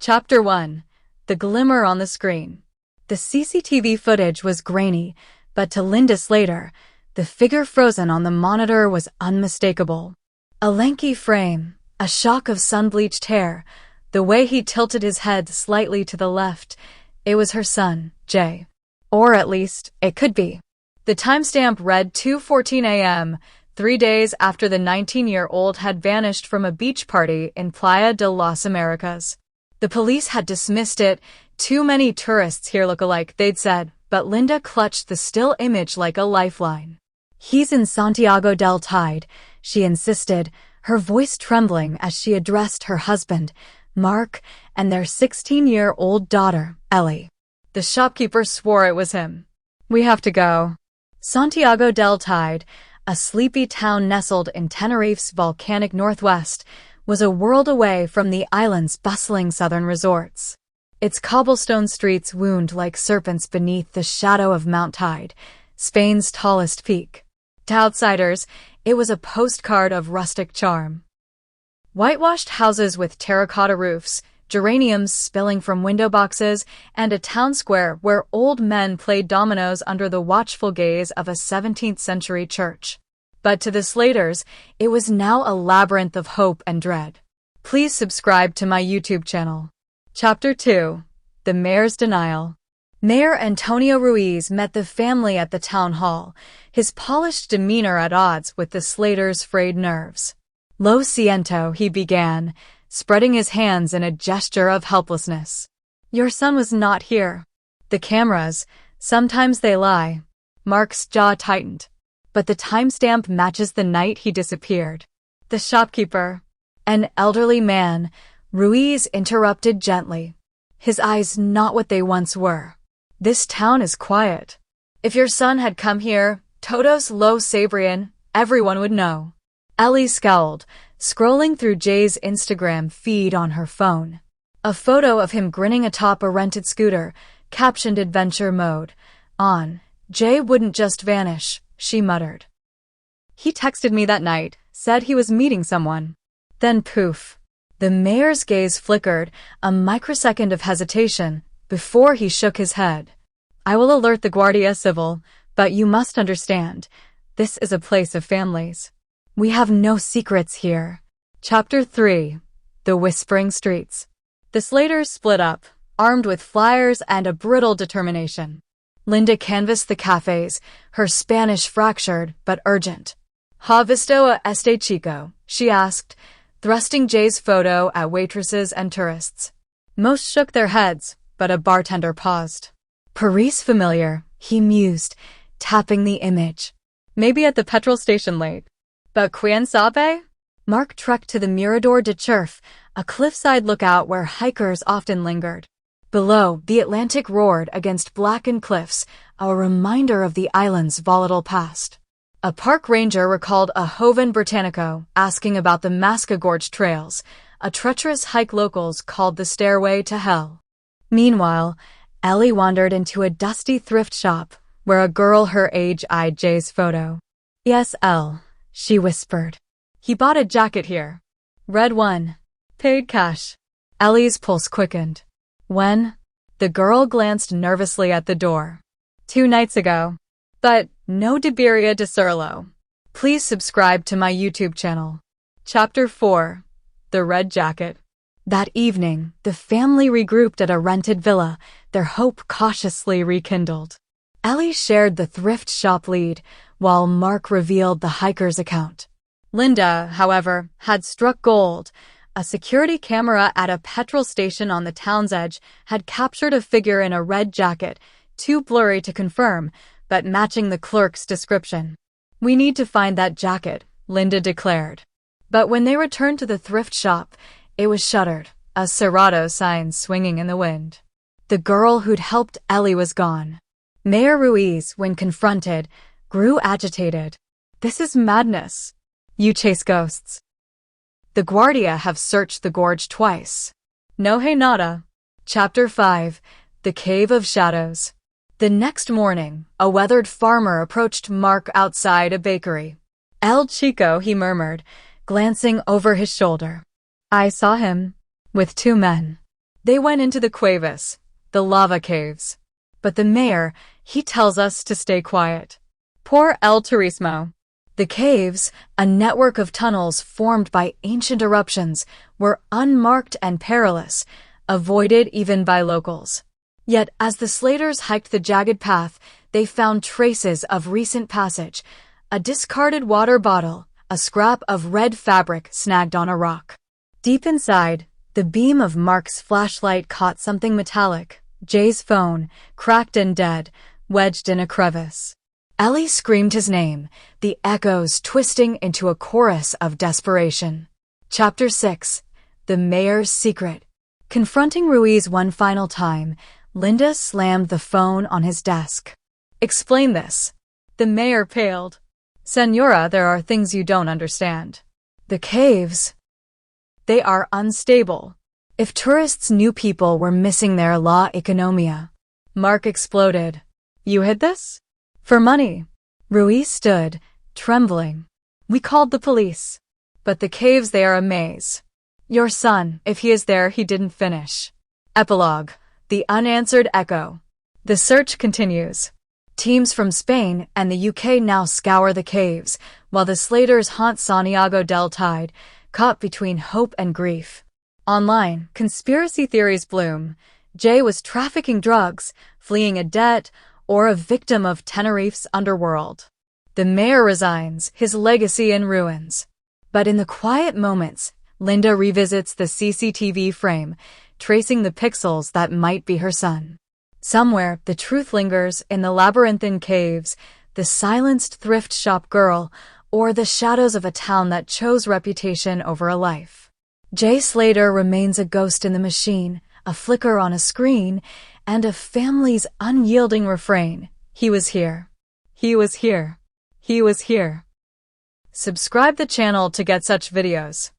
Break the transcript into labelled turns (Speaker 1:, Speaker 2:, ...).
Speaker 1: Chapter 1. The Glimmer on the Screen. The CCTV footage was grainy, but to Linda Slater, the figure frozen on the monitor was unmistakable. A lanky frame, a shock of sun-bleached hair, the way he tilted his head slightly to the left. It was her son, Jay. Or at least, it could be. The timestamp read 2:14 a.m., 3 days after the 19-year-old had vanished from a beach party in Playa de las Americas. The police had dismissed it. Too many tourists here look alike, they'd said, but Linda clutched the still image like a lifeline. He's in Santiago del Teide, she insisted, her voice trembling as she addressed her husband, Mark, and their 16-year-old daughter, Ellie. The shopkeeper swore it was him. We have to go. Santiago del Teide, a sleepy town nestled in Tenerife's volcanic northwest, was a world away from the island's bustling southern resorts. Its cobblestone streets wound like serpents beneath the shadow of Mount Teide, Spain's tallest peak. To outsiders, it was a postcard of rustic charm. Whitewashed houses with terracotta roofs, geraniums spilling from window boxes, and a town square where old men played dominoes under the watchful gaze of a 17th-century church. But to the Slaters, it was now a labyrinth of hope and dread. Please subscribe to my YouTube channel. Chapter 2. The Mayor's Denial. Mayor Antonio Ruiz met the family at the town hall, his polished demeanor at odds with the Slaters' frayed nerves. Lo siento, he began, spreading his hands in a gesture of helplessness. Your son was not here. The cameras, sometimes they lie. Mark's jaw tightened. But the timestamp matches the night he disappeared. The shopkeeper, an elderly man, Ruiz interrupted gently, his eyes not what they once were. This town is quiet. If your son had come here, todos los sabrían, everyone would know. Ellie scowled, scrolling through Jay's Instagram feed on her phone. A photo of him grinning atop a rented scooter, captioned Adventure Mode. On. Jay wouldn't just vanish, she muttered. He texted me that night, said he was meeting someone. Then poof. The mayor's gaze flickered, a microsecond of hesitation, before he shook his head. I will alert the Guardia Civil, but you must understand, this is a place of families. We have no secrets here. Chapter 3. The Whispering Streets. The Slaters split up, armed with flyers and a brittle determination. Linda canvassed the cafes, her Spanish fractured but urgent. ¿Ha visto a este chico?" she asked, thrusting Jay's photo at waitresses and tourists. Most shook their heads, but a bartender paused. Paris familiar, he mused, tapping the image. Maybe at the petrol station late. But quién sabe? Mark trekked to the Mirador de Cherf, a cliffside lookout where hikers often lingered. Below, the Atlantic roared against blackened cliffs, a reminder of the island's volatile past. A park ranger recalled a Joven Britannico asking about the Masca Gorge trails, a treacherous hike locals called the Stairway to Hell. Meanwhile, Ellie wandered into a dusty thrift shop, where a girl her age eyed Jay's photo. Yes, Elle, she whispered. He bought a jacket here. Red one. Paid cash. Ellie's pulse quickened. When? The girl glanced nervously at the door. 2 nights ago. But no Deberia de Surlo. Please subscribe to my YouTube channel. Chapter 4. The Red Jacket. That evening, the family regrouped at a rented villa, their hope cautiously rekindled. Ellie shared the thrift shop lead, while Mark revealed the hiker's account. Linda, however, had struck gold. A security camera at a petrol station on the town's edge had captured a figure in a red jacket, too blurry to confirm, but matching the clerk's description. We need to find that jacket, Linda declared. But when they returned to the thrift shop, it was shuttered, a Serato sign swinging in the wind. The girl who'd helped Ellie was gone. Mayor Ruiz, when confronted, grew agitated. This is madness. You chase ghosts. The Guardia have searched the gorge twice. No hay nada. Chapter 5. The Cave of Shadows. The next morning, a weathered farmer approached Mark outside a bakery. El Chico, he murmured, glancing over his shoulder. I saw him. With 2 men. They went into the cuevas, the lava caves. But the mayor, he tells us to stay quiet. Poor El Turismo. The caves, a network of tunnels formed by ancient eruptions, were unmarked and perilous, avoided even by locals. Yet as the Slaters hiked the jagged path, they found traces of recent passage, a discarded water bottle, a scrap of red fabric snagged on a rock. Deep inside, the beam of Mark's flashlight caught something metallic, Jay's phone, cracked and dead, wedged in a crevice. Ellie screamed his name, the echoes twisting into a chorus of desperation. Chapter 6. The Mayor's Secret. Confronting Ruiz one final time, Linda slammed the phone on his desk. Explain this. The mayor paled. Senora, there are things you don't understand. The caves. They are unstable. If tourists knew people were missing their La Economia. Mark exploded. You hid this? For money. Ruiz stood, trembling. We called the police. But the caves, they are a maze. Your son, if he is there, he didn't finish. Epilogue. The unanswered echo. The search continues. Teams from Spain and the UK now scour the caves, while the Slaters haunt Santiago del Teide, caught between hope and grief. Online, conspiracy theories bloom. Jay was trafficking drugs, fleeing a debt, or a victim of Tenerife's underworld. The mayor resigns, his legacy in ruins. But in the quiet moments, Linda revisits the CCTV frame, tracing the pixels that might be her son. Somewhere, the truth lingers in the labyrinthine caves, the silenced thrift shop girl, or the shadows of a town that chose reputation over a life. Jay Slater remains a ghost in the machine, a flicker on a screen, and a family's unyielding refrain. He was here. He was here. He was here. Subscribe the channel to get such videos.